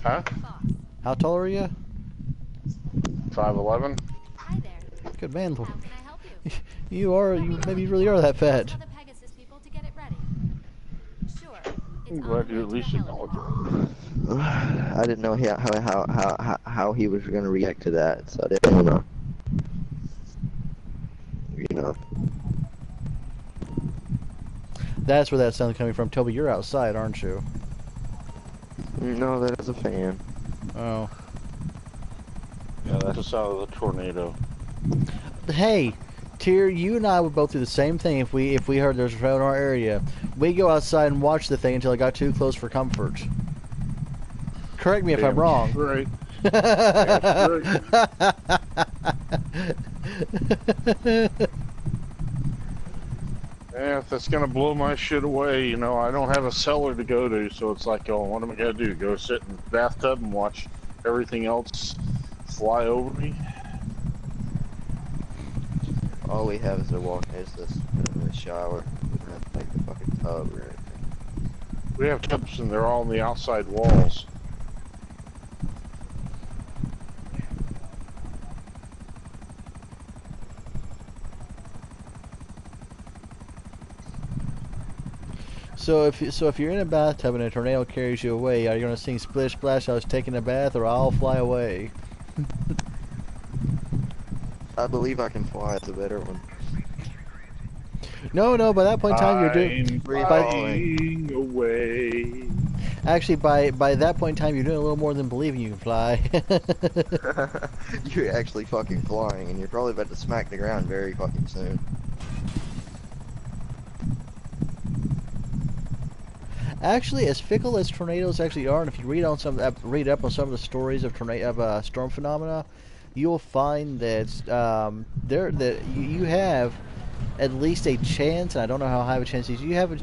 Huh? How tall are you? 5'11"? Hi there. Good man. How can I help you? Maybe you really are that fat. Tell the Pegasus people to get it ready. Sure. I'm It's glad on the you way at to the least acknowledge helipad. it. I didn't know how he was gonna react to that, so I didn't know. You know. That's where that sound's coming from. Toby, you're outside, aren't you? No, that is a fan. Oh. Yeah, that's the sound of the tornado. Hey, Tyr, you and I would both do the same thing if we heard there's a tornado in our area. We go outside and watch the thing until it got too close for comfort. Correct me if I'm wrong. Right. Yeah, if that's gonna blow my shit away, you know, I don't have a cellar to go to, so it's like, oh, what am I gonna do? Go sit in the bathtub and watch everything else fly over me? All we have is the shower. We don't have to take the fucking tub or anything. We have tubs and they're all on the outside walls. So if you're in a bathtub and a tornado carries you away, are you gonna sing "Splish Splash"? I was taking a bath, or "I'll fly away"? I believe I can fly. It's a better one. No. By that point in time, you're doing. I'm flying away. Actually, by that point in time, you're doing a little more than believing you can fly. You're actually fucking flying, and you're probably about to smack the ground very fucking soon. Actually, as fickle as tornadoes actually are, and if you read up on some of the stories of storm phenomena, you'll find that you have at least a chance. And I don't know how high of a chance it is. You have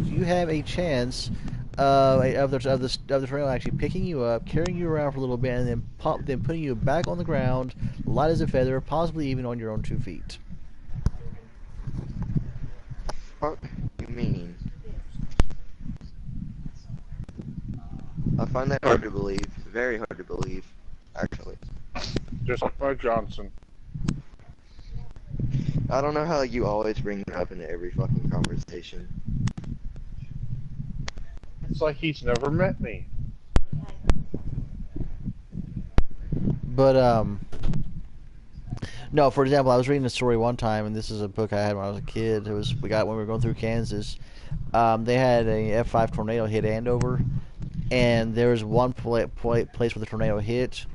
a chance of the tornado actually picking you up, carrying you around for a little bit, and then putting you back on the ground, light as a feather, possibly even on your own 2 feet. What do you mean? I find that hard to believe. Very hard to believe, actually. Just like my Johnson. I don't know how you always bring it up into every fucking conversation. It's like he's never met me. But no. For example, I was reading a story one time, and this is a book I had when I was a kid. We got when we were going through Kansas. They had a F5 tornado hit Andover, and there was one place where the tornado hit.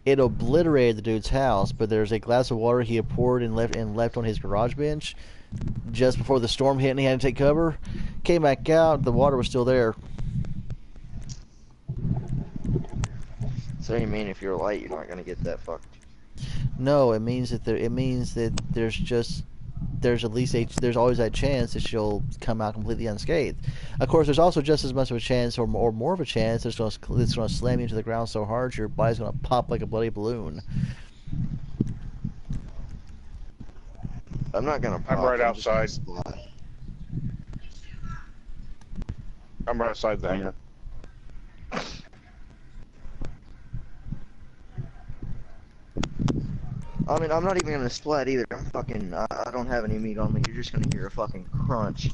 It obliterated the dude's house, but there's a glass of water he had poured and left on his garage bench just before the storm hit, and he had to take cover. Came back out, the water was still there. So you mean if you're light, you're not gonna get that fucked? No, it means that there's always that chance that she'll come out completely unscathed. Of course, there's also just as much of a chance, or more of a chance, that it's going to slam you into the ground so hard your body's going to pop like a bloody balloon. I'm not gonna pop. I'm right I'm just gonna outside. splat. I'm right outside the hangar. I mean, I'm not even gonna splat either. I don't have any meat on me. You're just gonna hear a fucking crunch.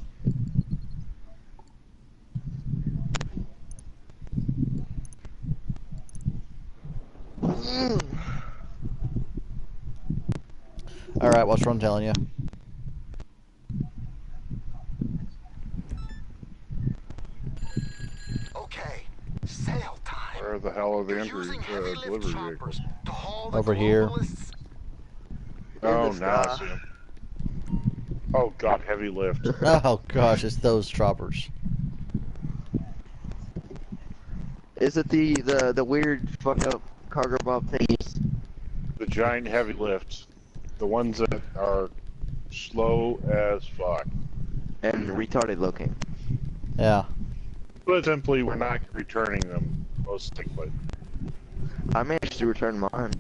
Alright, what's Ron telling you? Okay, sale time. Where the hell are the They're entry using heavy lift delivery choppers vehicles? to haul the Over here. globalists. Oh, the now I sky. see them. Oh god, heavy lift. Oh gosh, it's those choppers. Is it the weird fucked up cargo bob things? The giant heavy lifts. The ones that are slow as fuck. And retarded looking. Yeah. But simply, we're not returning them, most likely. I managed to return mine.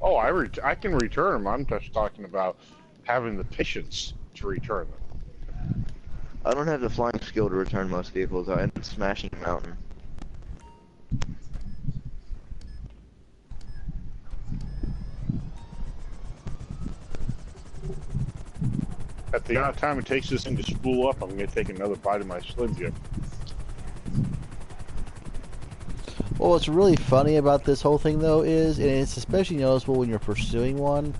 Oh, I can return them. I'm just talking about having the patience to return them. I don't have the flying skill to return most vehicles. I end up smashing a mountain. At the amount of time it takes this thing to spool up, I'm going to take another bite of my Slim Jim. Well, what's really funny about this whole thing, though, is, and it's especially noticeable when you're pursuing one,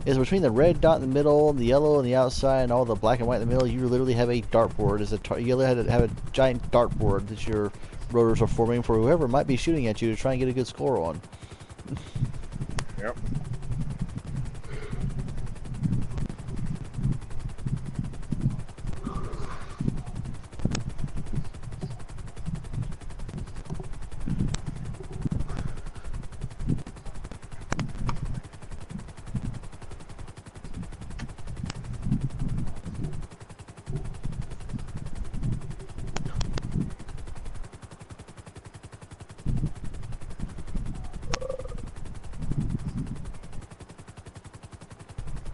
is between the red dot in the middle, and the yellow on the outside, and all the black and white in the middle, you literally have a dartboard. You literally have a giant dartboard that your rotors are forming for whoever might be shooting at you to try and get a good score on. Yep.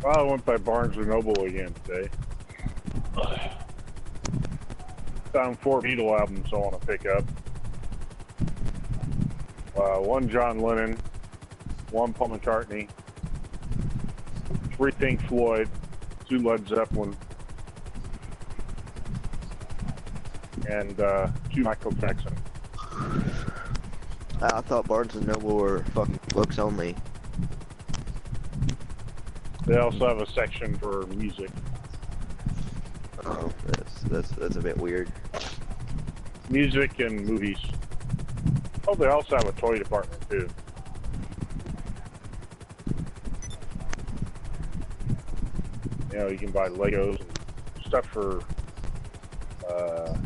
Well, I went by Barnes & Noble again today. Found 4 Beatle albums I want to pick up. One John Lennon, 1 Paul McCartney, 3 Pink Floyd, 2 Led Zeppelin, and 2 Michael Jackson. I thought Barnes and Noble were fucking books only. They also have a section for music. Oh, that's a bit weird. Music and movies. Oh, they also have a toy department too. You know, you can buy Legos and stuff for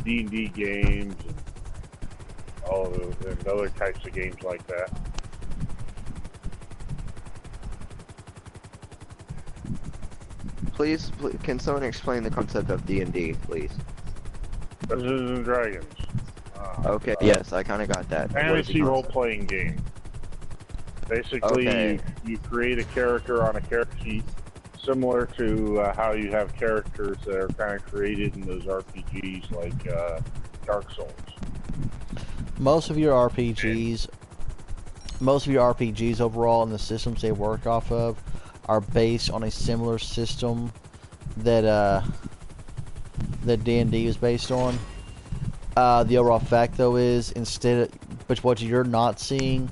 D&D games and all of the, and other types of games like that. Please, can someone explain the concept of D&D, please? Dungeons and Dragons. Okay, yes, I kind of got that. What is the Fantasy concept? role-playing game. Basically, Okay. you create a character on a character sheet, similar to how you have characters that are kind of created in those RPGs like Dark Souls. Most of your RPGs overall and the systems they work off of are based on a similar system that that D&D is based on. The overall fact, though, is but what you're not seeing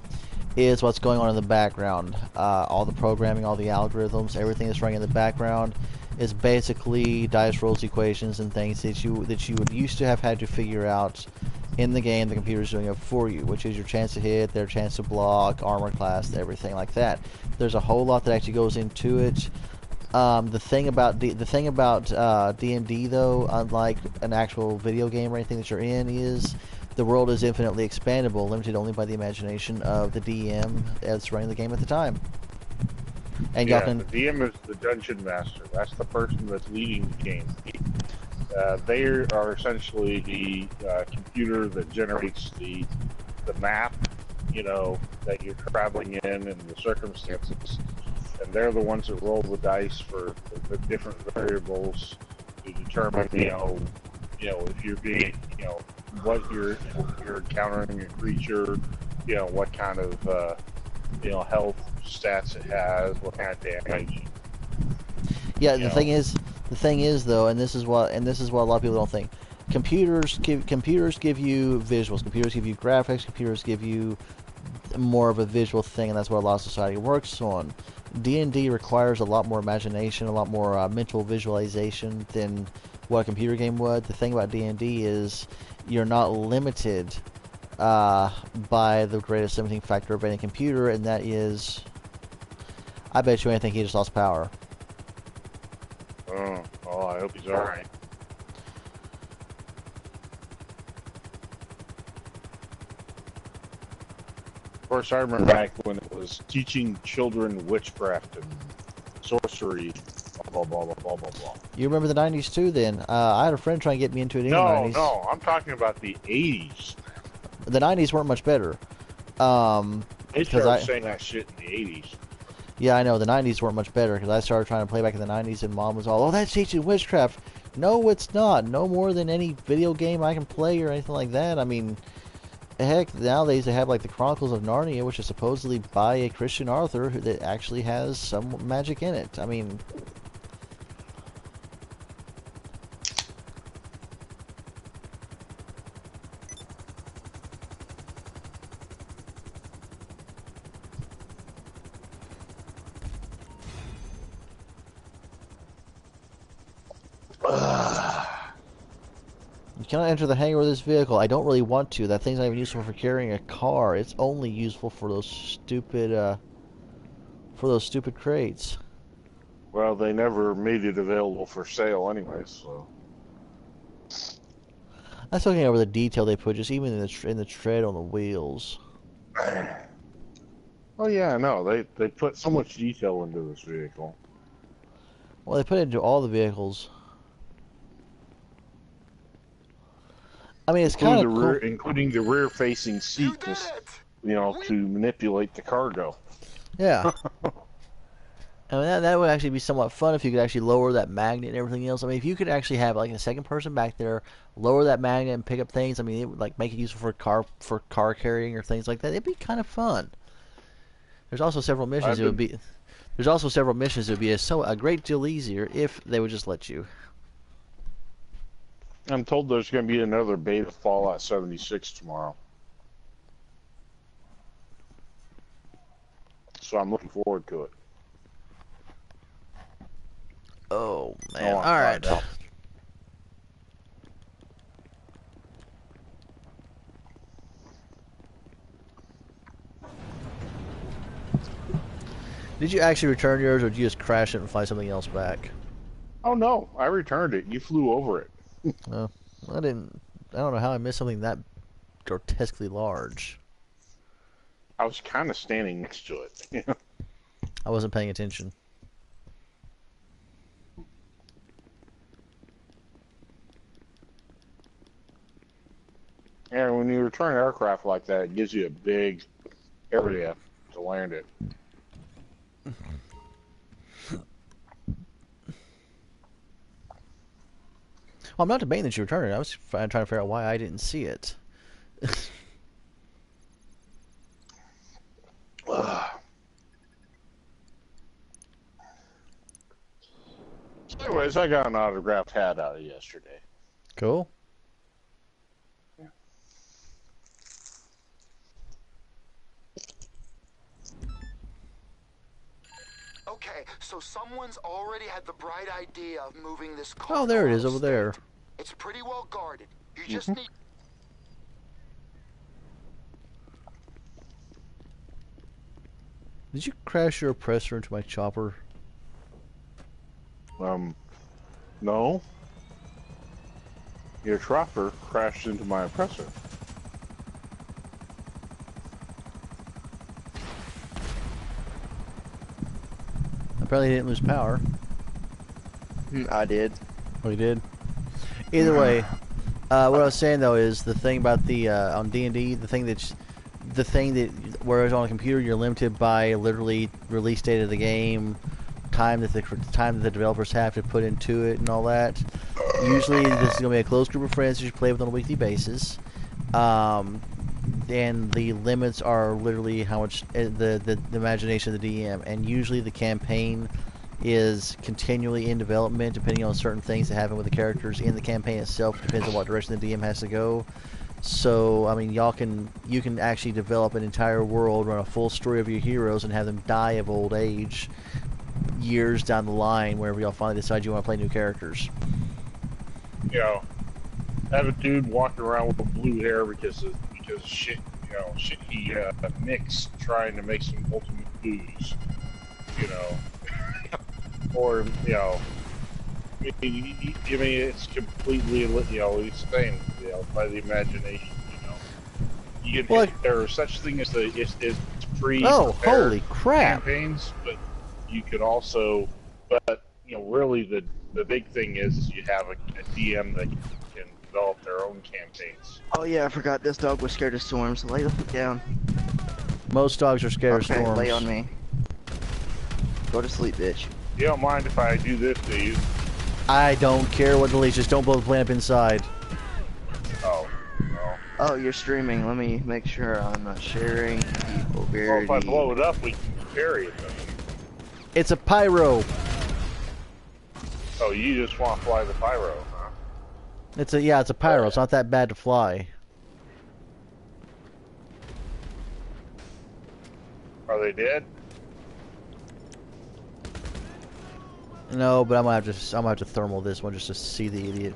is what's going on in the background. All the programming, all the algorithms, everything that's running in the background is basically dice rolls, equations, and things that you would used to have had to figure out in the game. The computer's doing it for you, which is your chance to hit, their chance to block, armor class, everything like that. There's a whole lot that actually goes into it. The thing about D&D, though, unlike an actual video game or anything that you're in, is the world is infinitely expandable, limited only by the imagination of the DM that's running the game at the time. And y'all can. The DM is the dungeon master. That's the person that's leading the game. They are essentially the computer that generates the map, you know, that you're traveling in and the circumstances. And they're the ones that roll the dice for the different variables to determine, you know, if you're being, you know, what you're encountering a creature, you know, what kind of, you know, health stats it has, what kind of damage. Yeah, the thing is though, and this is what a lot of people don't think. Computers give you visuals. Computers give you graphics. Computers give you more of a visual thing, and that's what a lot of society works on. D&D requires a lot more imagination, a lot more mental visualization than what a computer game would. The thing about D&D is you're not limited by the greatest limiting factor of any computer, and that is, I bet you anything, he just lost power. Oh, I hope he's alright. Of course, I remember back when it was teaching children witchcraft and sorcery, blah, blah, blah, blah, blah, blah. You remember the 90s too, then? I had a friend trying to get me into it in the 90s. No, I'm talking about the 80s. The 90s weren't much better. They started saying that shit in the 80s. Yeah, I know, the 90s weren't much better, because I started trying to play back in the 90s, and Mom was all, oh, that's teaching witchcraft. No, it's not. No more than any video game I can play or anything like that. I mean, heck, nowadays they have, like, the Chronicles of Narnia, which is supposedly by a Christian author that actually has some magic in it. I mean, cannot enter the hangar with this vehicle. I don't really want to. That thing's not even useful for carrying a car. It's only useful for those stupid crates. Well, they never made it available for sale anyway, so. I was looking over the detail they put, just even in the tread on the wheels. Oh yeah, no, they put so much detail into this vehicle. Well, they put it into all the vehicles. I mean, it's kind of cool. Including the rear-facing seat, just, to manipulate the cargo. Yeah. I mean, that would actually be somewhat fun if you could actually lower that magnet and everything else. I mean, if you could actually have like a second person back there, lower that magnet and pick up things. I mean, it would like make it useful for car carrying or things like that. It'd be kind of fun. There's also several missions. It would be a great deal easier if they would just let you. I'm told there's going to be another beta Fallout 76 tomorrow. So I'm looking forward to it. Oh, man. All right. Did you actually return yours, or did you just crash it and find something else back? Oh, no. I returned it. You flew over it. No, I didn't. I don't know how I missed something that grotesquely large. I was kind of standing next to it. I wasn't paying attention. And when you return aircraft like that, it gives you a big area to land it. Well, I'm not debating that you returned it. I was trying to figure out why I didn't see it. Anyways, I got an autographed hat out of it yesterday. Cool. Okay, so someone's already had the bright idea of moving this car. Oh, there it is over there. It's pretty well guarded. You just need... Did you crash your oppressor into my chopper? No. Your chopper crashed into my oppressor. Apparently he didn't lose power. I did. Oh, he did? Either way, what I was saying though is the thing about the on D&D, the thing that whereas on a computer you're limited by literally release date of the game, time that the developers have to put into it and all that. Usually this is going to be a close group of friends that you play with on a weekly basis. And the limits are literally how much the imagination of the DM, and usually the campaign is continually in development depending on certain things that happen with the characters in the campaign itself. Depends on what direction the DM has to go. So I mean, you can actually develop an entire world, run a full story of your heroes, and have them die of old age years down the line whenever y'all finally decide you want to play new characters. Have a dude walking around with blue hair because shit he mixed trying to make some ultimate booze, or I mean it's completely it's thing by the imagination. You can, there are such thing as pre holy crap campaigns, but you could also, really the big thing is you have a DM that can develop their own campaigns. Oh yeah, I forgot this dog was scared of storms. Lay the fuck down. Most dogs are scared of storms. Lay on me. Go to sleep, bitch. You don't mind if I do this, do you? I don't care what the leash, just don't blow the plant up inside. Oh, no. Oh, you're streaming. Let me make sure I'm not sharing. Well, if I blow it up, we can carry it, though. It's a pyro. Oh, you just want to fly the pyro, huh? It's a pyro. It's not that bad to fly. Are they dead? No, but I'm gonna have to thermal this one just to see the idiot.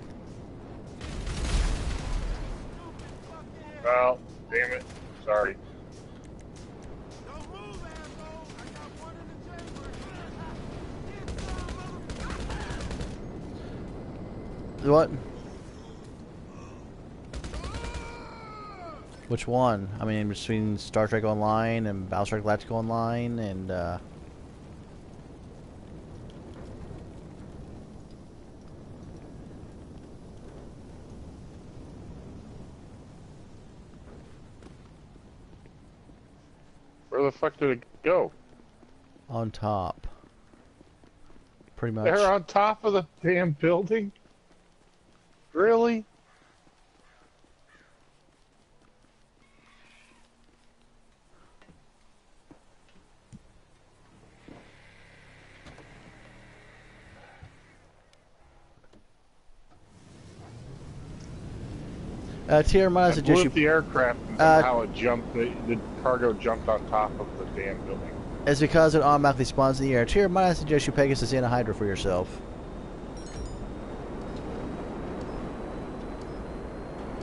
What? Which one? I mean, between Star Trek Online and Battlestar Galactica Online and, Where the fuck did it go? on top. Pretty much. They're on top of the damn building? Really? Tier, might I I suggest blew you... up the aircraft and how it jumped, the cargo jumped on top of the damn building. It's because it automatically spawns in the air. Tier, might I suggest you Pegasus in a Hydra for yourself?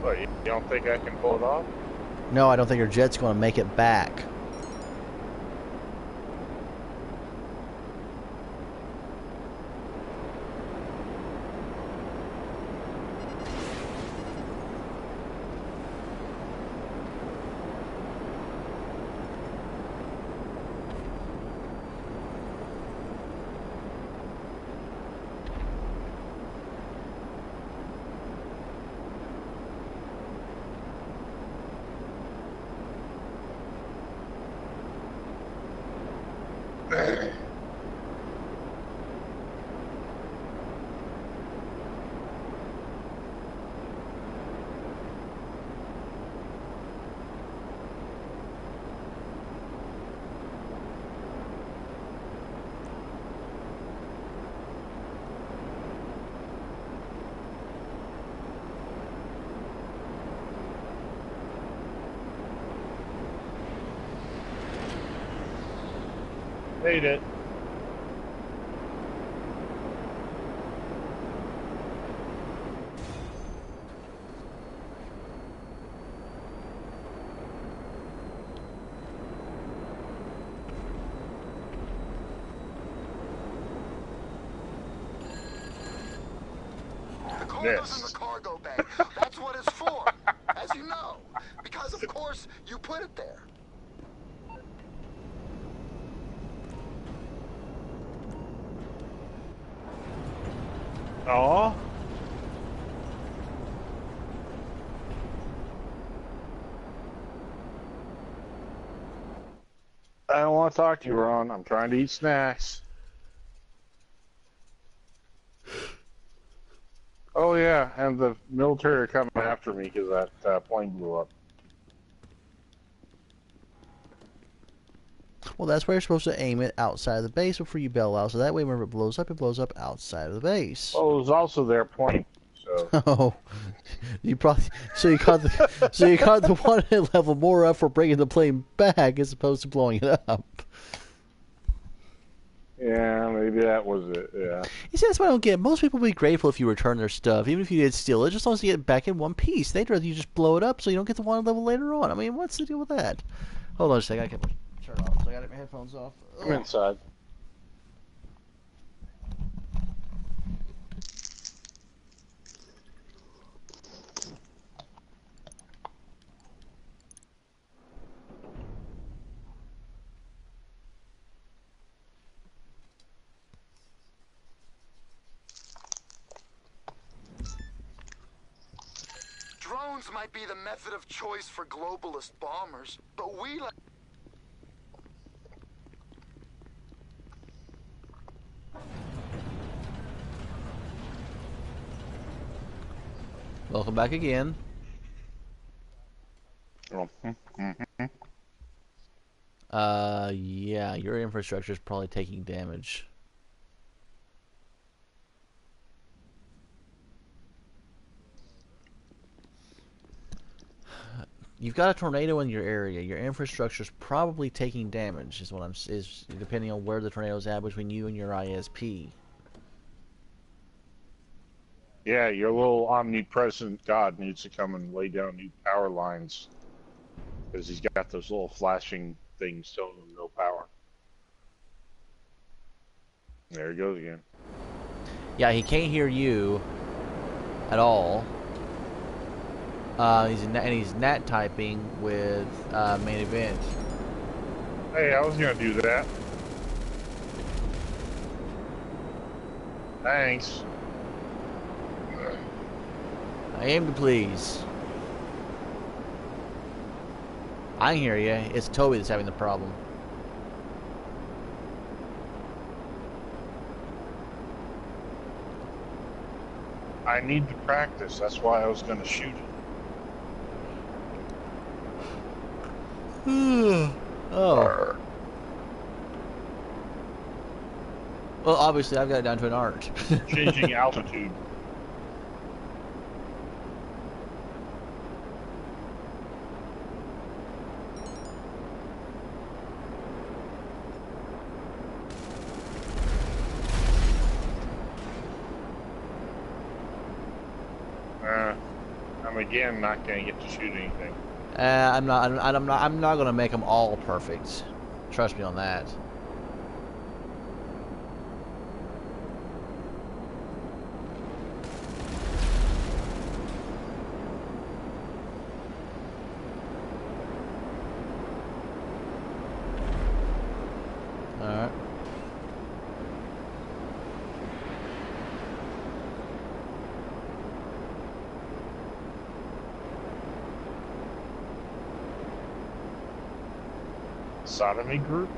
What, you don't think I can pull it off? No, I don't think your jet's going to make it back. Made it. The cargo's in the cargo bay. That's what it's for, as you know. Because, of course, you put it there. Aw. I don't want to talk to you, Ron. I'm trying to eat snacks. Oh yeah, and the military are coming after me because that plane blew up. Well, that's where you're supposed to aim it outside of the base before you bail out. So that way, whenever it blows up outside of the base. Well, it was also their plane, so Oh, you probably you caught the one hit level more up for bringing the plane back as opposed to blowing it up. yeah, maybe that was it. Yeah. You see, that's what I don't get. Most people would be grateful if you return their stuff, even if you did steal it, just as long as you get it back in one piece. They'd rather you just blow it up so you don't get the one level later on. I mean, what's the deal with that? Hold on a second, I can turn it off. So I got my headphones off. I'm inside. Drones might be the method of choice for globalist bombers, but we like... Welcome back again. Oh, Yeah, your infrastructure is probably taking damage. You've got a tornado in your area. Your infrastructure is probably taking damage. Is what is depending on where the tornado's at between you and your ISP. yeah, your little omnipresent God needs to come and lay down new power lines because he's got those little flashing things telling him no power. There he goes again. Yeah, he can't hear you. at all. He's nat typing with main event. Hey, I was gonna do that. Thanks. I aim to please. I can hear you. It's Toby that's having the problem. I need to practice. That's why I was gonna shoot it. Oh. Well, obviously, I've got it down to an art. Changing altitude. I'm again not gonna get to shoot anything. I'm not gonna make them all perfect. Trust me on that. All right. Sodomy group?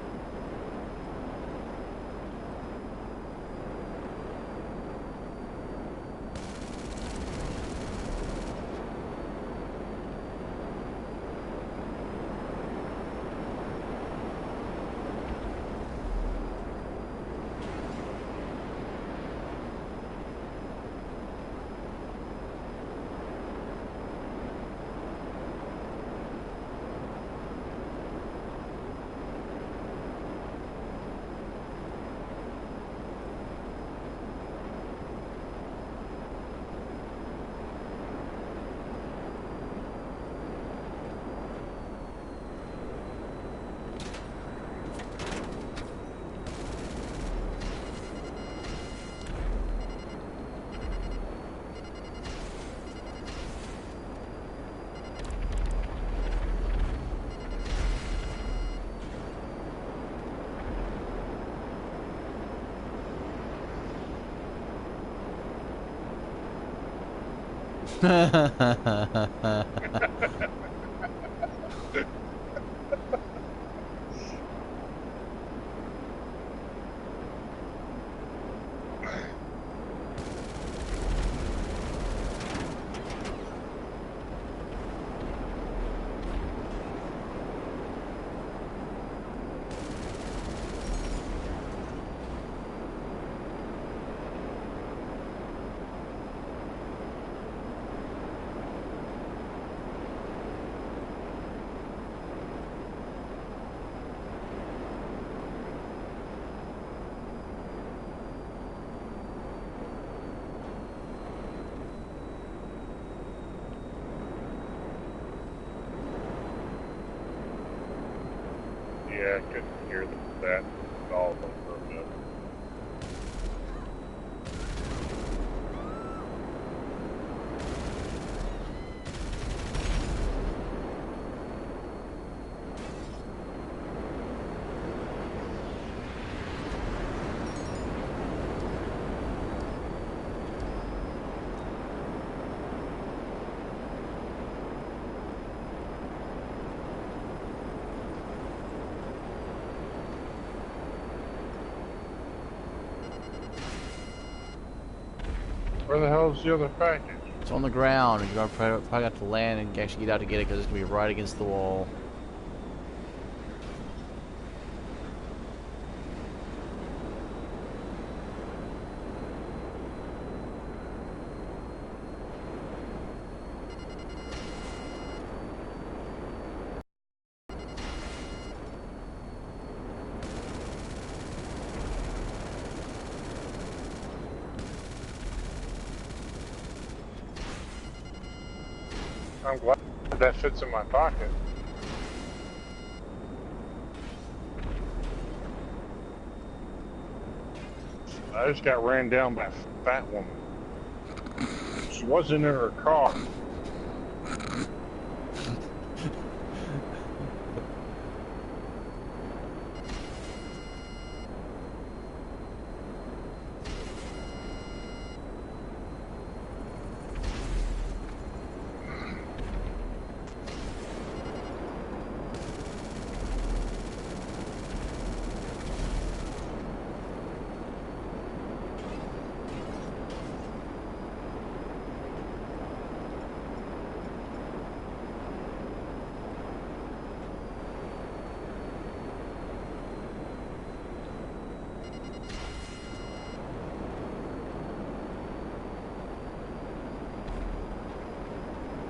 Yeah, I couldn't hear that at all for a bit. Where the hell is the other package? It's on the ground. You're gonna probably have to land and actually get out to get it because it's gonna be right against the wall. I'm glad that fits in my pocket. I just got ran down by a fat woman. She wasn't in her car.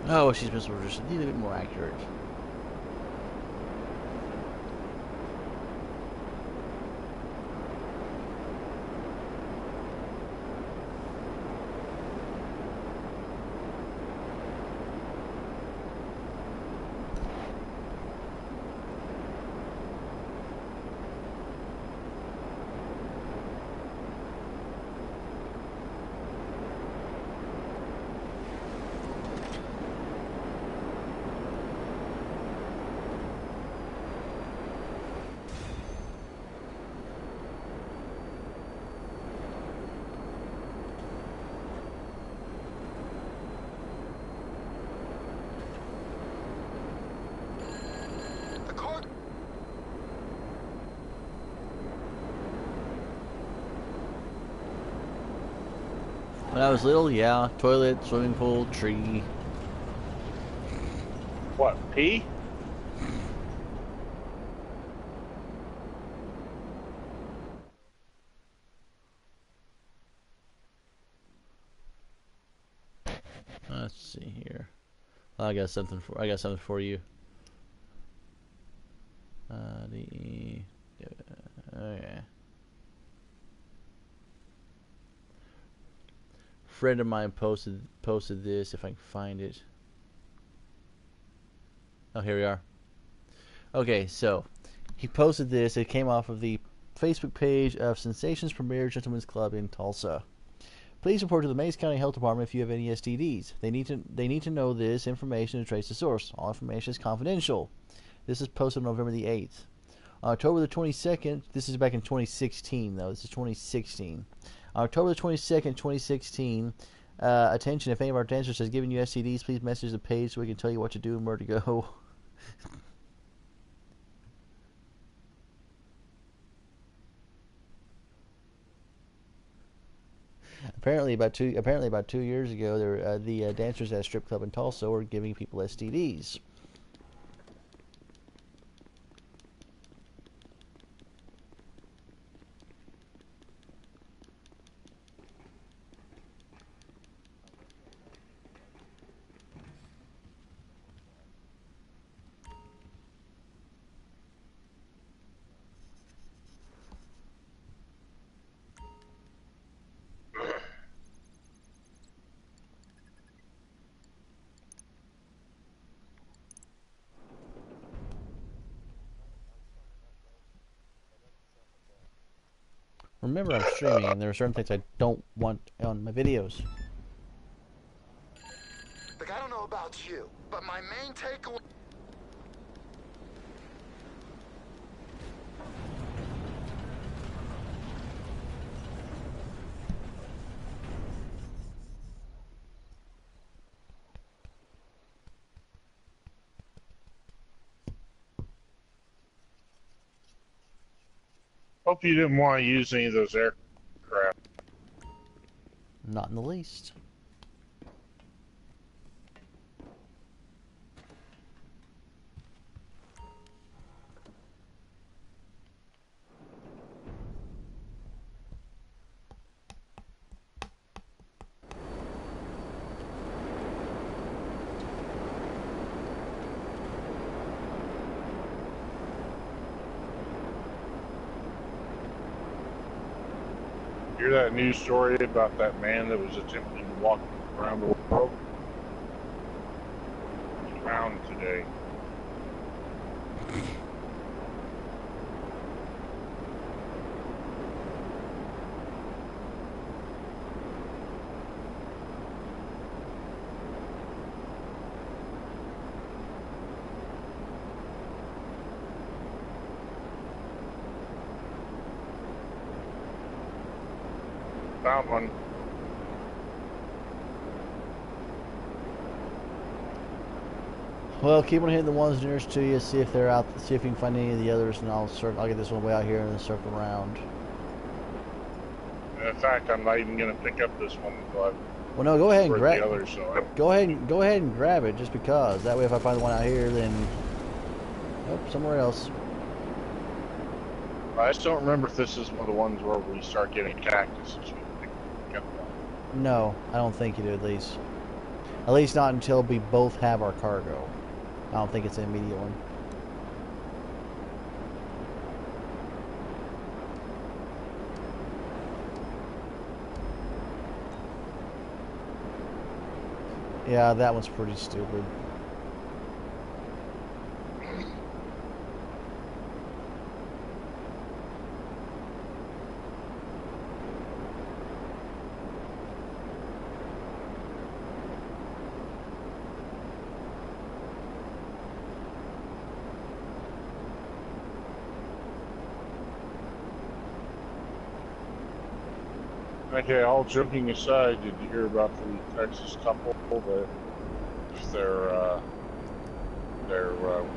Oh, she's missiles were just a little bit more accurate. The car. When I was little, yeah, toilet, swimming pool, tree. What, pee? Let's see here. I got something for you. Okay. Friend of mine posted this. If I can find it. Oh, here we are. Okay, so he posted this. It came off of the Facebook page of Sensations Premier Gentlemen's Club in Tulsa. Please report to the Mays County Health Department if you have any STDs. They need to know this information to trace the source. All information is confidential. This is posted on November the 8th. October the 22nd, this is back in 2016 though, this is 2016. October the 22nd, 2016, attention, if any of our dancers has given you STDs, please message the page so we can tell you what to do and where to go. Apparently about 2 years ago, the dancers at a strip club in Tulsa were giving people STDs. Remember, I'm streaming, and there are certain things I don't want on my videos. Look, I don't know about you, but my main takeaway. Hope you didn't want to use any of those aircraft. Not in the least. Hear that news story about that man that was attempting to walk around the world? He found today. found one. Well, keep on hitting the ones nearest to you. See if they're out. See if you can find any of the others, and I'll get this one way out here and then circle around. In fact, I'm not even gonna pick up this one until I've Well, no, go ahead and destroyed grab. the others. So Go ahead and grab it, just because. That way, if I find the one out here, then nope, somewhere else. I just don't remember if this is one of the ones where we start getting cactus. No, I don't think you do. At least not until we both have our cargo. I don't think it's an immediate one. Yeah, that one's pretty stupid. Okay, all joking aside, did you hear about the Texas couple that their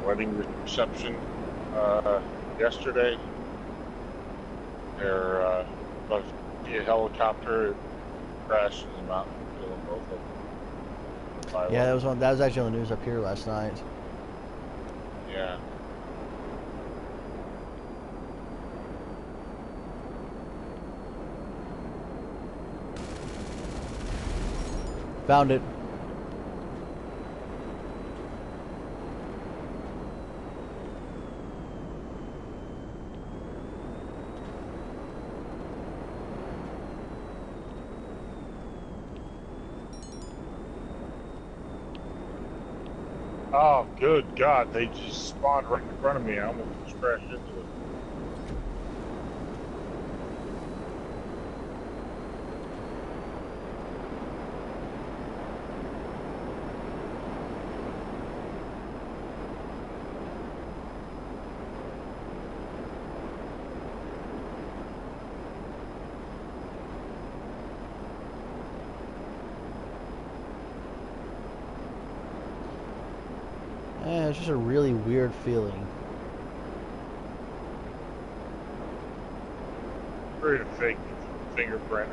wedding reception yesterday? Their a helicopter crashed in the mountain, killing both of them. Yeah, that was actually on the news up here last night. Yeah. Found it. Oh, good God! They just spawned right in front of me. I almost just crashed into it. It's just a really weird feeling. Very fake fingerprint.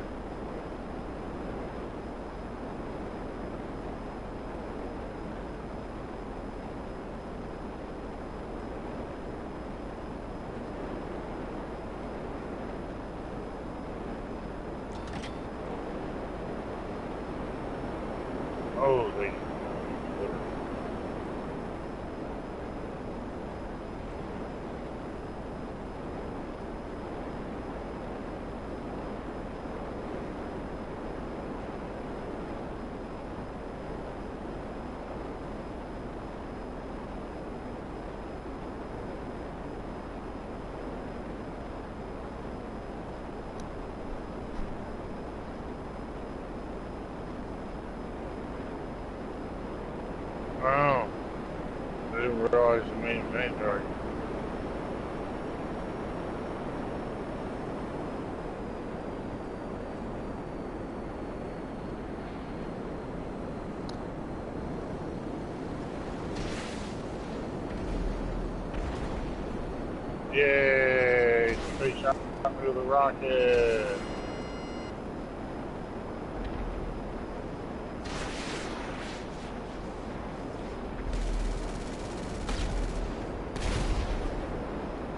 Oh, they. Oh, I didn't realize the main target. Yay! Somebody shot me with a rocket.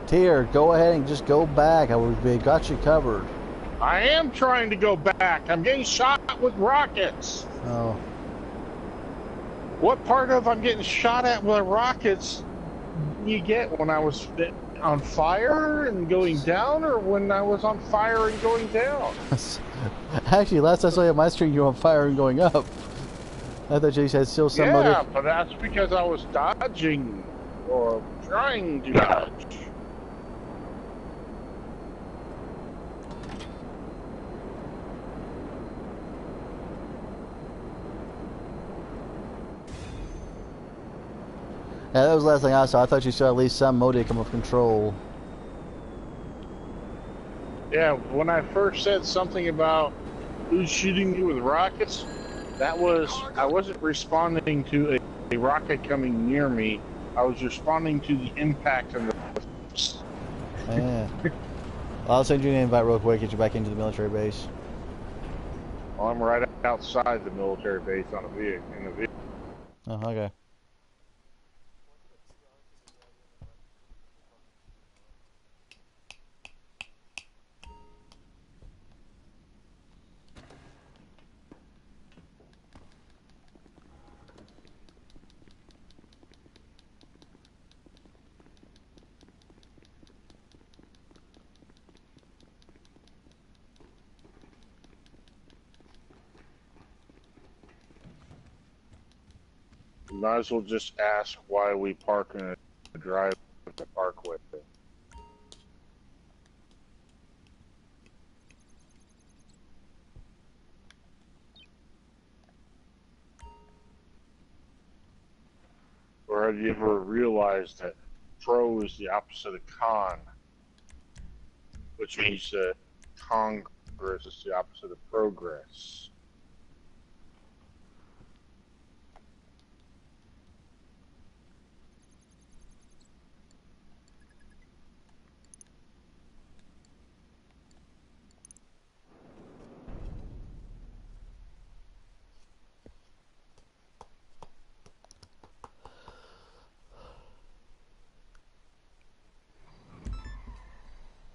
Tier, go ahead and just go back. We got you covered. I am trying to go back. I'm getting shot with rockets. Oh. What part of I'm getting shot at with rockets you get when I was on fire and going down, or when I was on fire and going down? Actually, last I saw you on my screen, you were on fire and going up. I thought you said still somebody. Yeah, but that's because I was dodging or trying to dodge. Yeah, that was the last thing I saw. I thought you saw at least some modicum of control. Yeah, when I first said something about Who's shooting me with rockets? That was, I wasn't responding to a rocket coming near me. I was responding to the impact and the... Yeah. Well, I'll send you an invite real quick, get you back into the military base. Well, I'm right outside the military base on a vehicle, in a vehicle. Oh, okay. Might as well just ask why we park in a drive at the parkway. Or have you ever realized that pro is the opposite of con? Which means that Congress is the opposite of progress.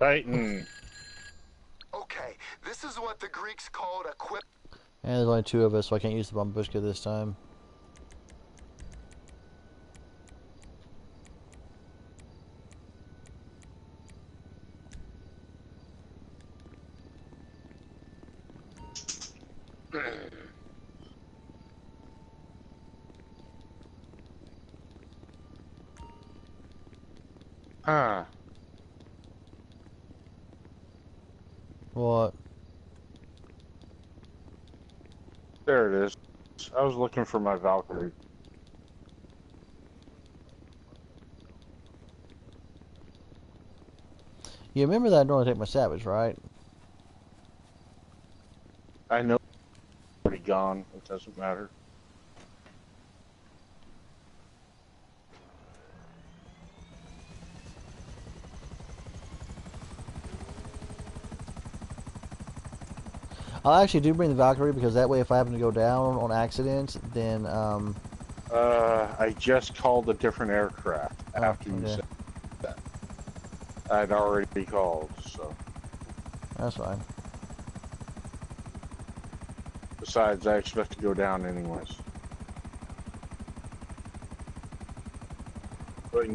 Titan. Okay, this is what the Greeks called a quip. And there's only 2 of us, so I can't use the Bambushka this time. Huh. What? There it is. I was looking for my Valkyrie. You remember that I normally take my Savage, right? I know it's already gone. It doesn't matter. I actually do bring the Valkyrie because that way if I happen to go down on accident, then, I just called a different aircraft after you okay. said that. I'd already called, so. That's fine. Besides, I expect to go down anyways. But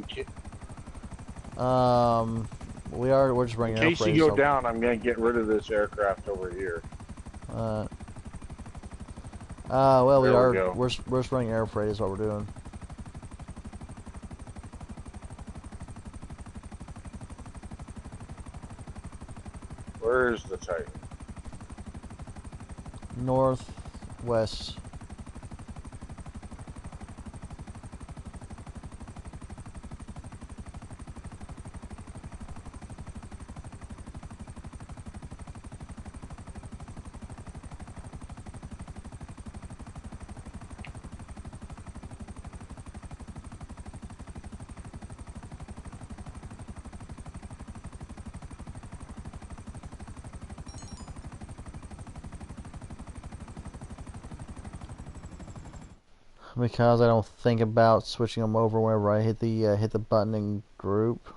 We're just bringing in case you go down, I'm gonna get rid of this aircraft over here. Well, There we go. we're spraying air freight is what we're doing. Where is the Titan? Northwest. Because I don't think about switching them over whenever I hit the button in group.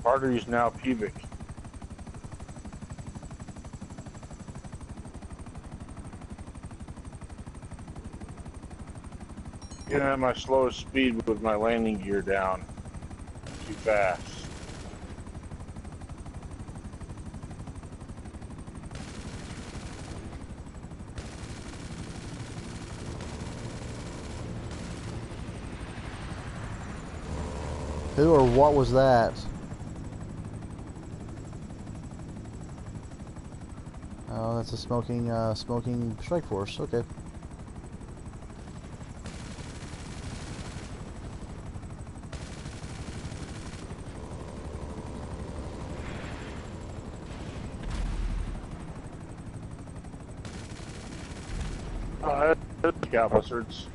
Artery's now pubic. Getting at my slowest speed with my landing gear down. Too fast. Who or what was that? Oh, that's a smoking strike force. Okay. Scout buzzards.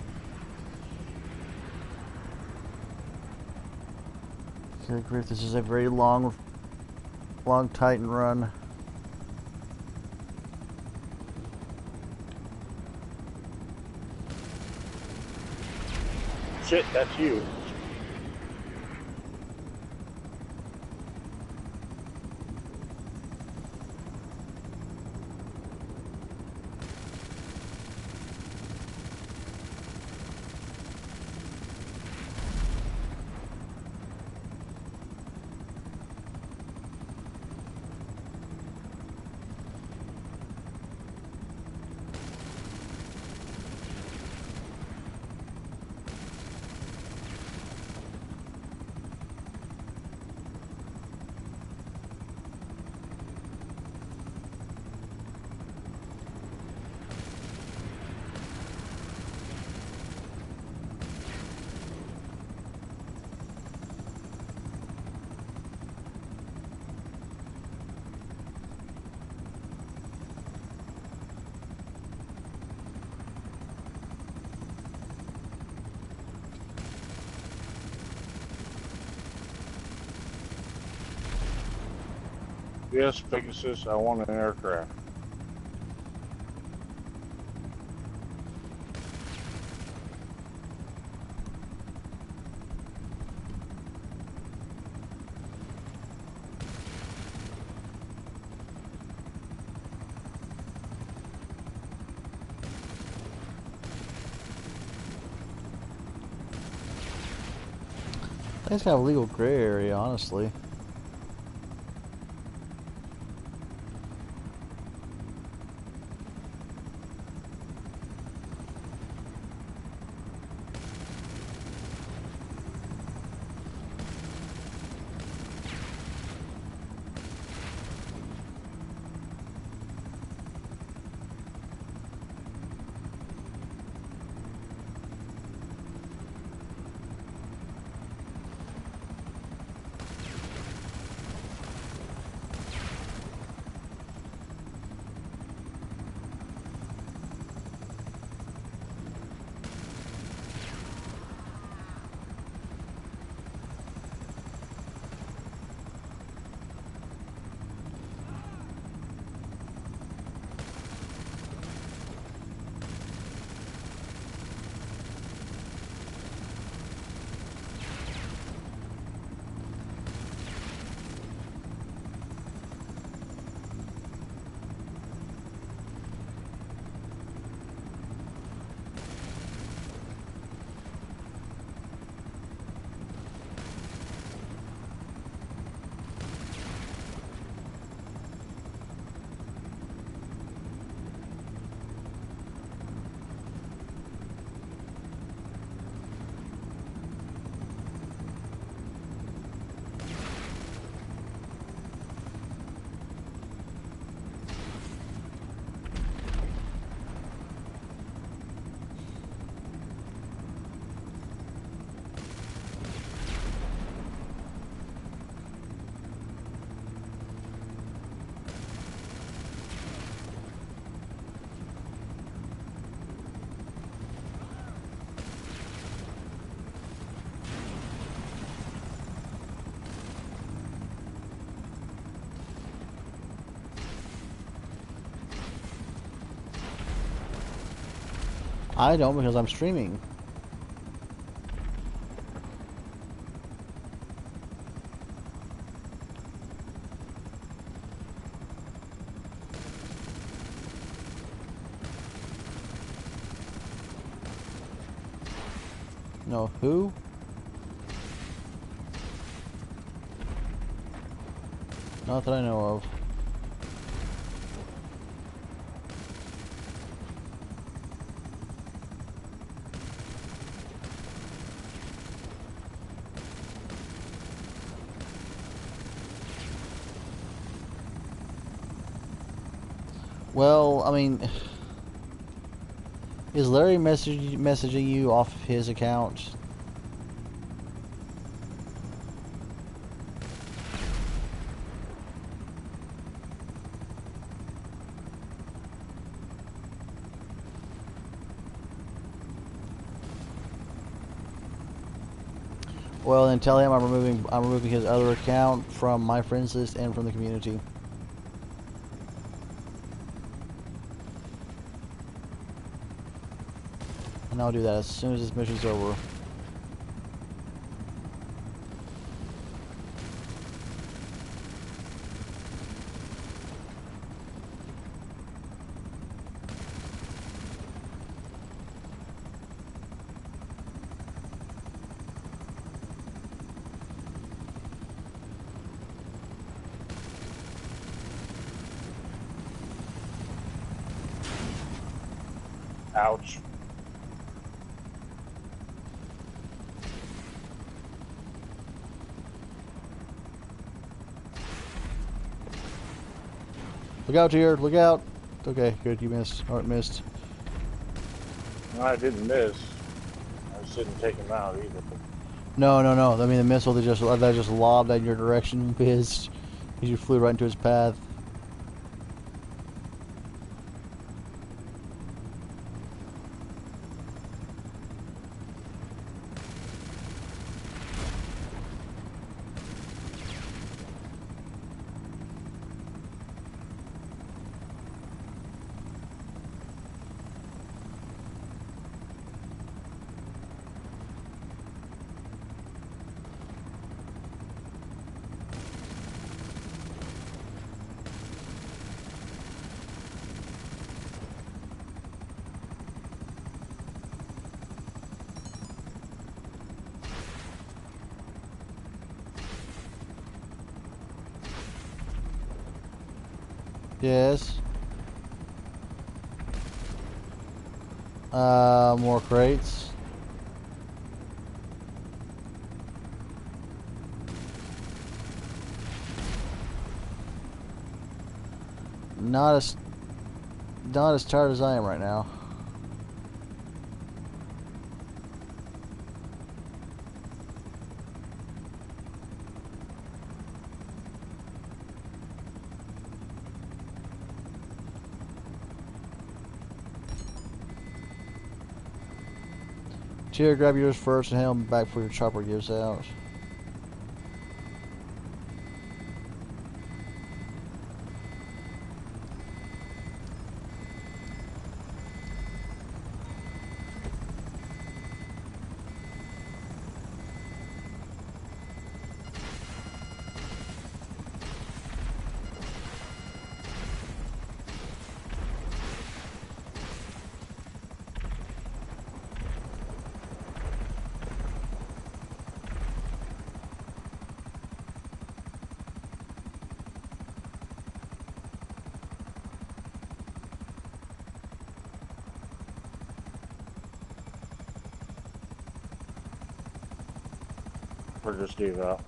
Good grief, this is a very long Titan run. Shit, that's you. Yes, Pegasus, I want an aircraft. I think it's kind of a legal gray area, honestly. I don't because I'm streaming. No, who? Not that I know of. Well, I mean, is Larry messaging you off of his account? Well, then tell him I'm removing his other account from my friends list and from the community. And I'll do that as soon as this mission's over. Ouch. Look out here, look out. Okay, good, you missed. Art missed. I didn't miss. I just didn't take him out either. No. I mean the missile that just lobbed in your direction missed. You flew right into his path. Yes. More crates. Not as tired as I am right now. Here, grab yours first and hand them back before your chopper gives out. Or just do that.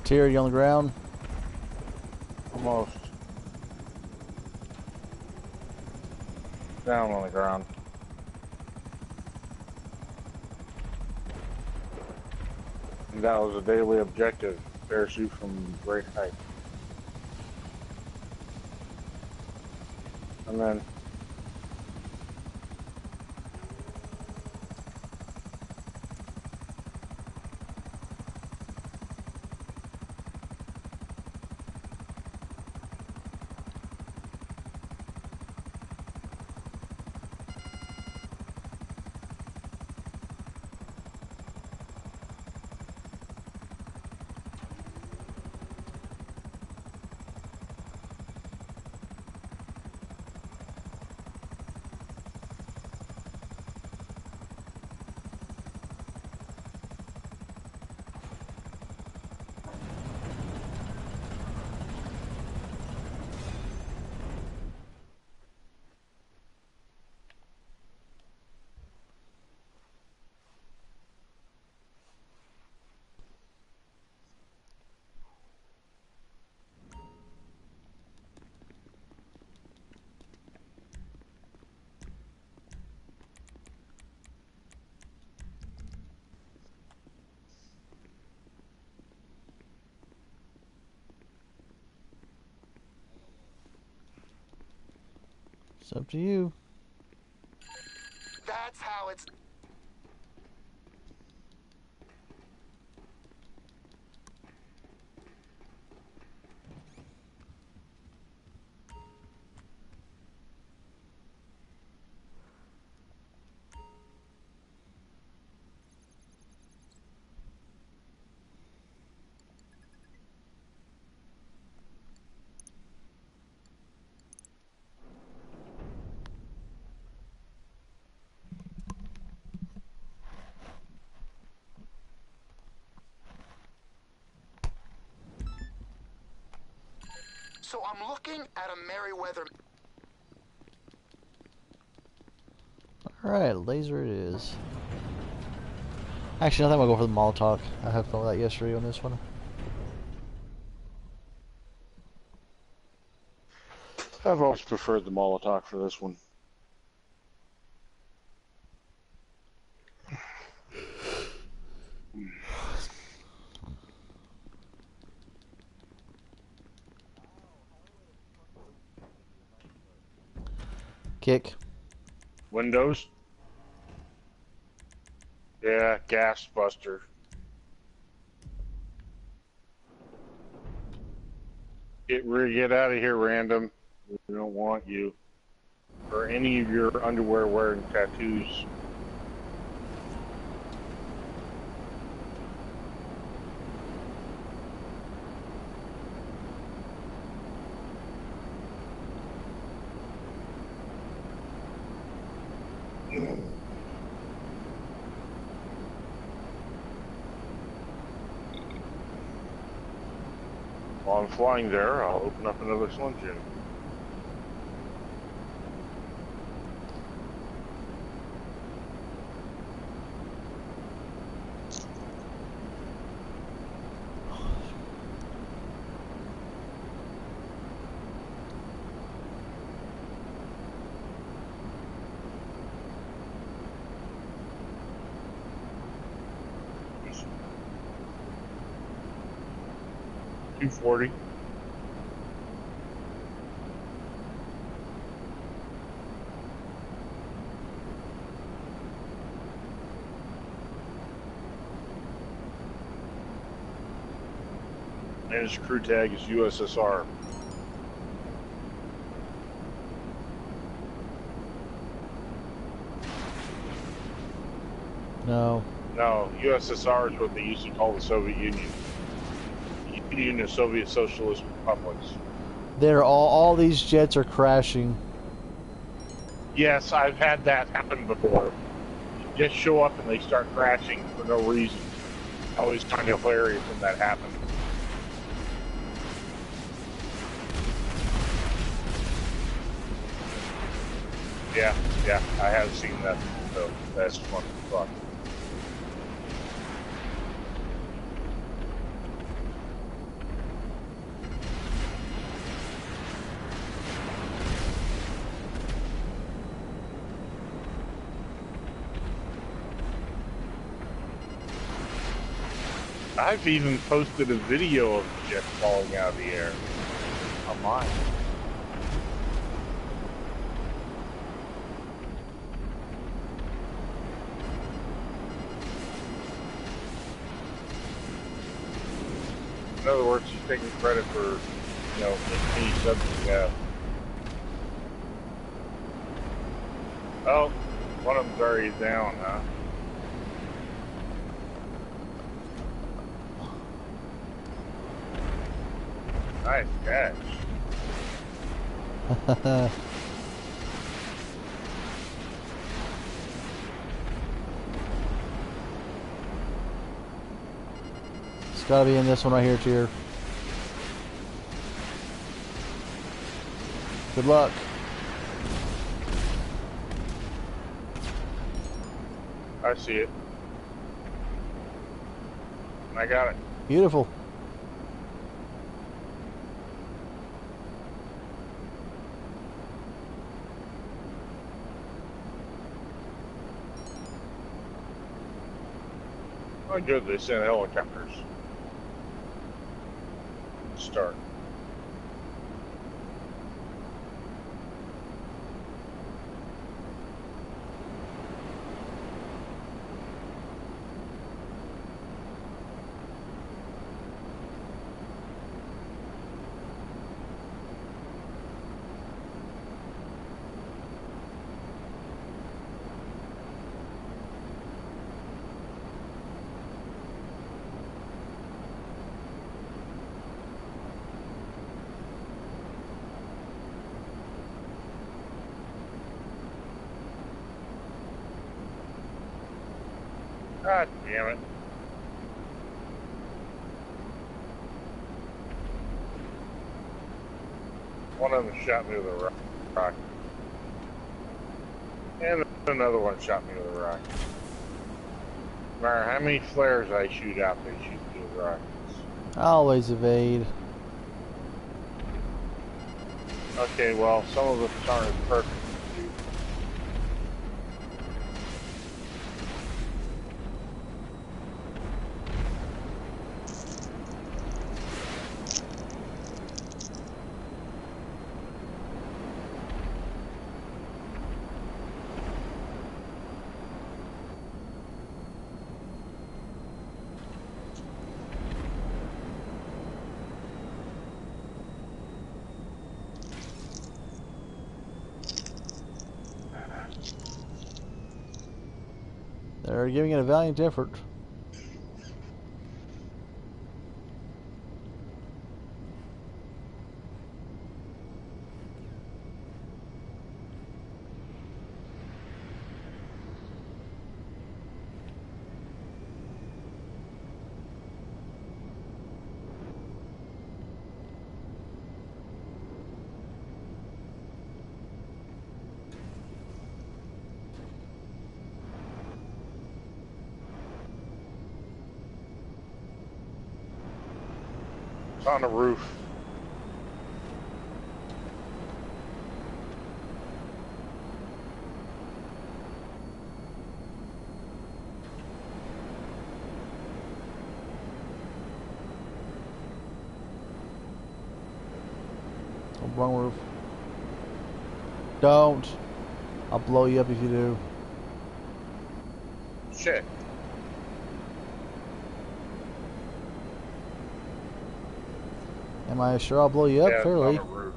Tyr, you on the ground? Almost. Down on the ground. And that was a daily objective. Parachute from great height. And then It's up to you. That's how it's. So I'm looking at a Merriweather. Alright, laser it is. Actually, I think I'll go for the Molotov. I had fun with that yesterday on this one. I've always preferred the Molotov for this one. Kick. Windows? Yeah, gas buster. Get out of here, random. We don't want you. Or any of your underwear wearing tattoos. While I'm flying there, I'll open up another Slim Jim. $240. And his crew tag is USSR. No. No, USSR is what they used to call the Soviet Union. Union of Soviet Socialist Republics. They're all these jets are crashing. Yes, I've had that happen before. You just show up and they start crashing for no reason. I always find it hilarious when that happens. Yeah, I have seen that, so that's fun. I've even posted a video of the jet falling out of the air on mine. In other words, he's taking credit for, any subject. Yeah. Oh, one of them's already down, huh? Nice catch. It's gotta be in this one right here, Tier. Good luck. I see it. I got it. Beautiful. Oh, good. They sent helicopters. Start. God damn it. One of them shot me with a rock. And another one shot me with a rock. No matter how many flares I shoot out, they shoot me with rockets. I always evade. Okay, well, some of them aren't as perfect. They're giving it a valiant effort. It's on the roof. Oh, wrong roof. Don't. I'll blow you up if you do. Shit. Am I sure I'll blow you up? Yeah, Fairly. it's on a roof.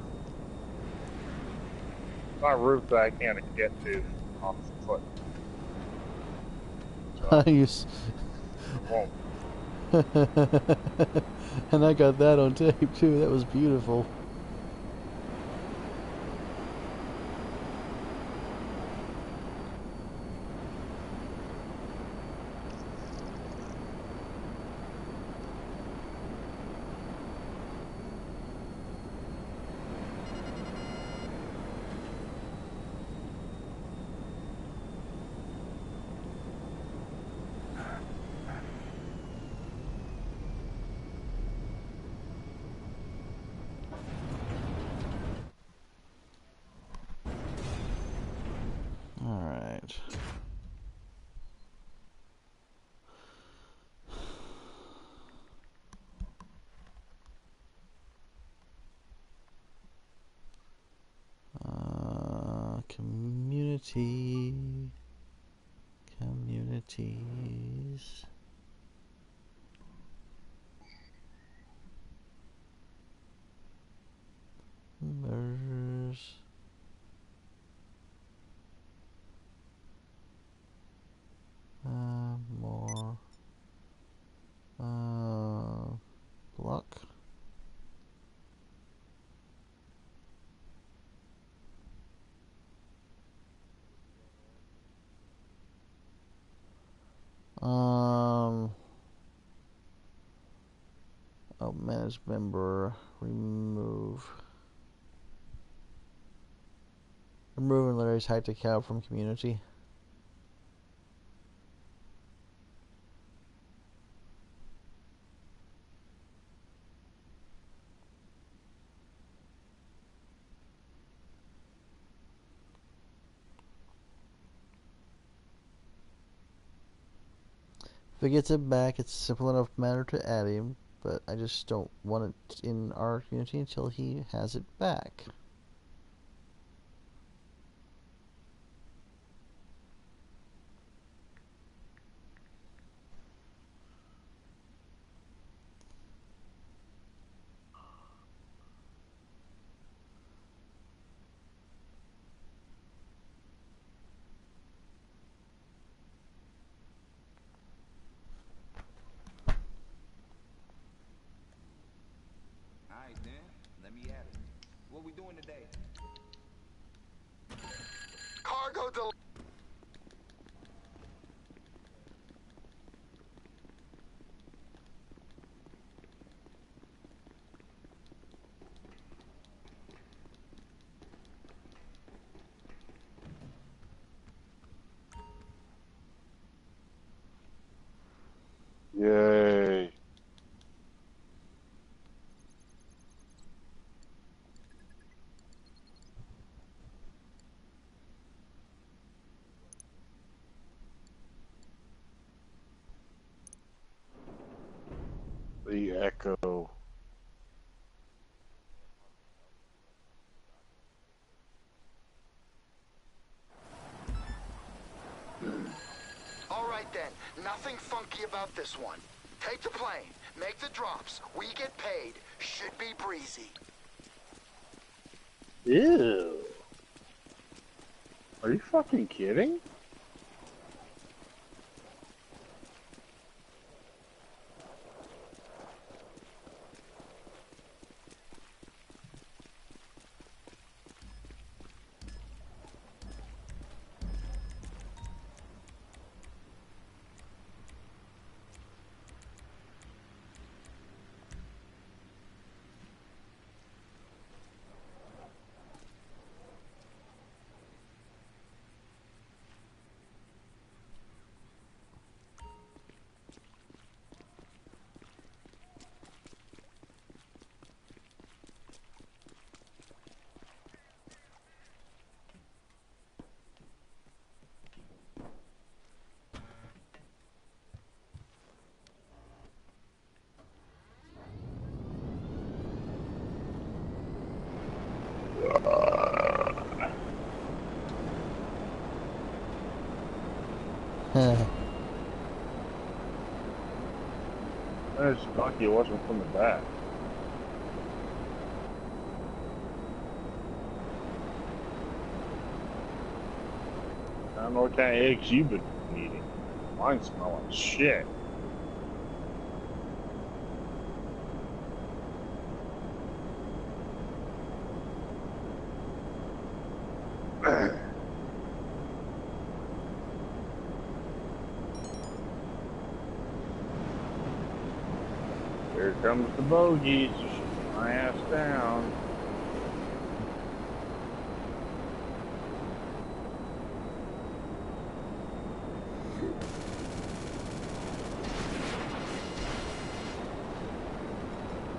It's on a roof that I can't get to on foot. So, You s- I won't. And I got that on tape too. That was beautiful. All right. Community. Communities. Members. More. Block. Oh, manage member. Remove. Removing Larry's high-tech cow from community. If it gets it back, it's a simple enough matter to add him, but I just don't want it in our community until he has it back. Alright then, let me at it. What we doing today? Cargo del... Nothing funky about this one. Take the plane, make the drops, we get paid. Should be breezy. Ew. Are you fucking kidding? It's lucky it wasn't from the back. I don't know what kind of eggs you've been eating. Mine smell like shit. Here comes the bogeys. Shoot my ass down.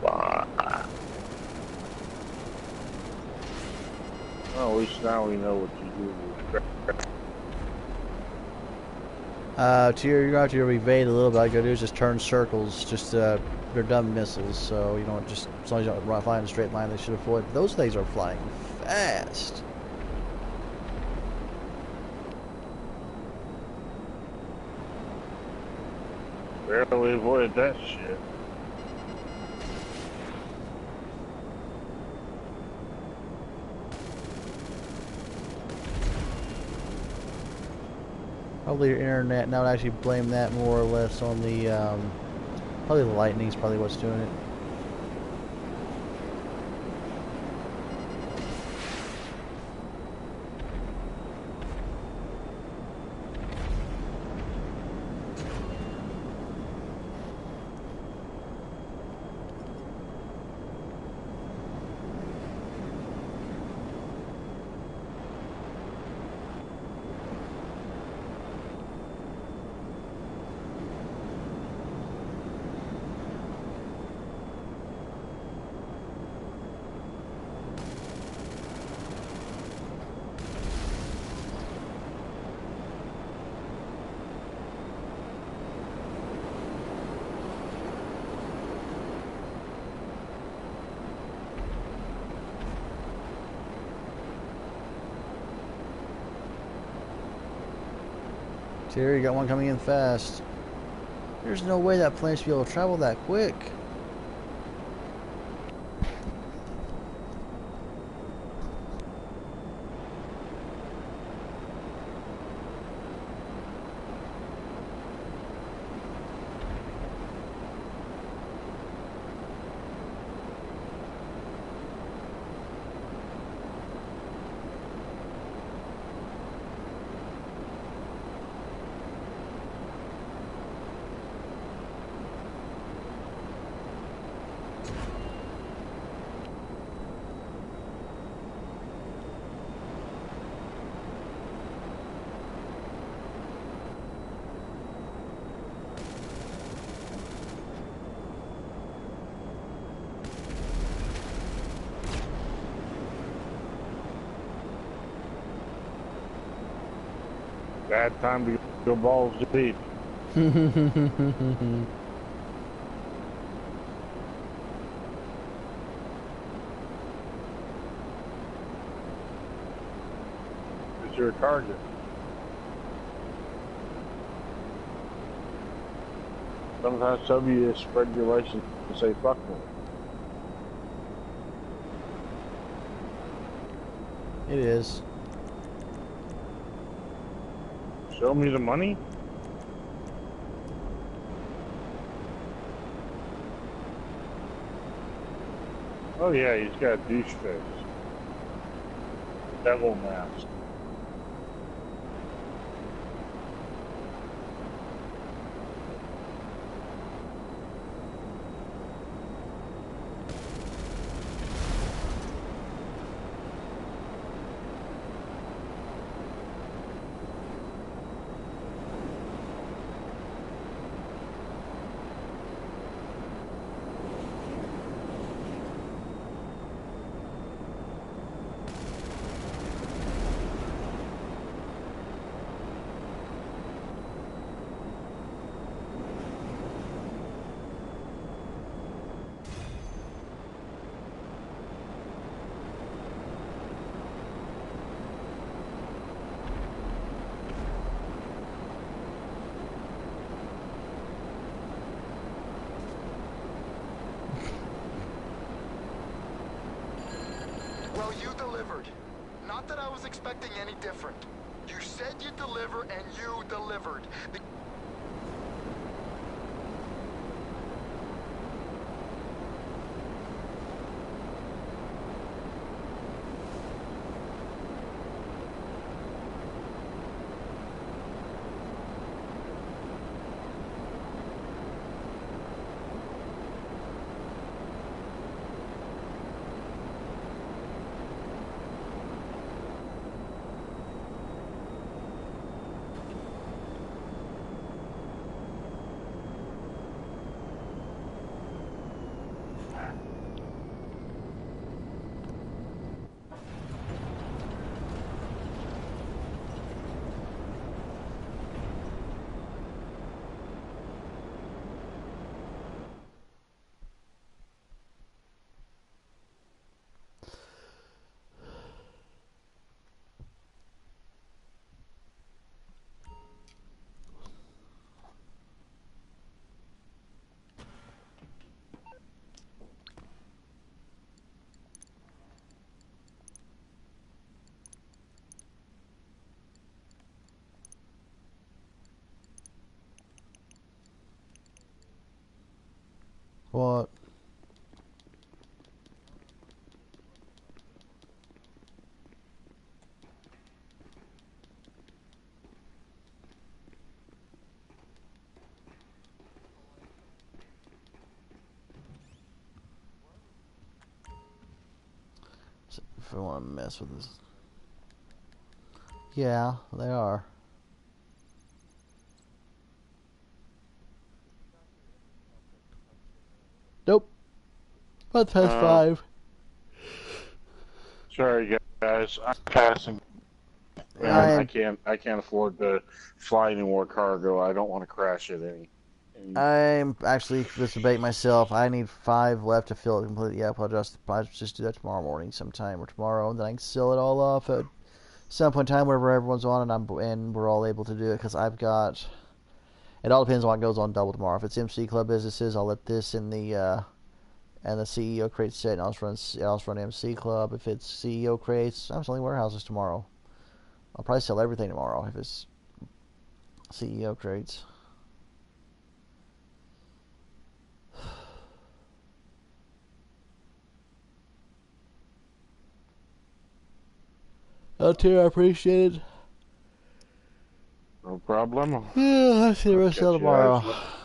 Well, at least now we know what you do with You're going to evade a little bit. All you gotta do is just turn circles. Just they're dumb missiles, so you don't just as long as you don't fly in a straight line, they should avoid. But those things are flying fast. barely avoided that shit. Probably your internet, and I would actually blame that more or less on the, probably the lightning's probably what's doing it. Terry, you got one coming in fast. There's no way that plane should be able to travel that quick. Bad time to go balls deep. It's your target. Sometimes W is spread relations to say fuck me. It is. Show me the money? Oh yeah, he's got a douche face. Devil mask. Well, you delivered. Not that I was expecting any different. You said you'd deliver, and you delivered. What? If I want to mess with this. Yeah, they are. Nope. That's past 5. Sorry guys, I'm passing. I I can't afford to fly any more cargo. I don't want to crash it I'm actually just debating myself. I need 5 left to fill it completely up. I'll just do that tomorrow morning sometime or tomorrow, and then I can sell it all off at some point in time wherever everyone's on, and we're all able to do it because I've got. It all depends on what goes on double tomorrow. If it's MC Club businesses, I'll let this in the and the CEO crates sit, and I'll just run MC Club. If it's CEO crates, I'm selling warehouses tomorrow. I'll probably sell everything tomorrow if it's CEO crates. I appreciate it. No problem. Yeah, I'll see the rest of Catch you tomorrow. guys.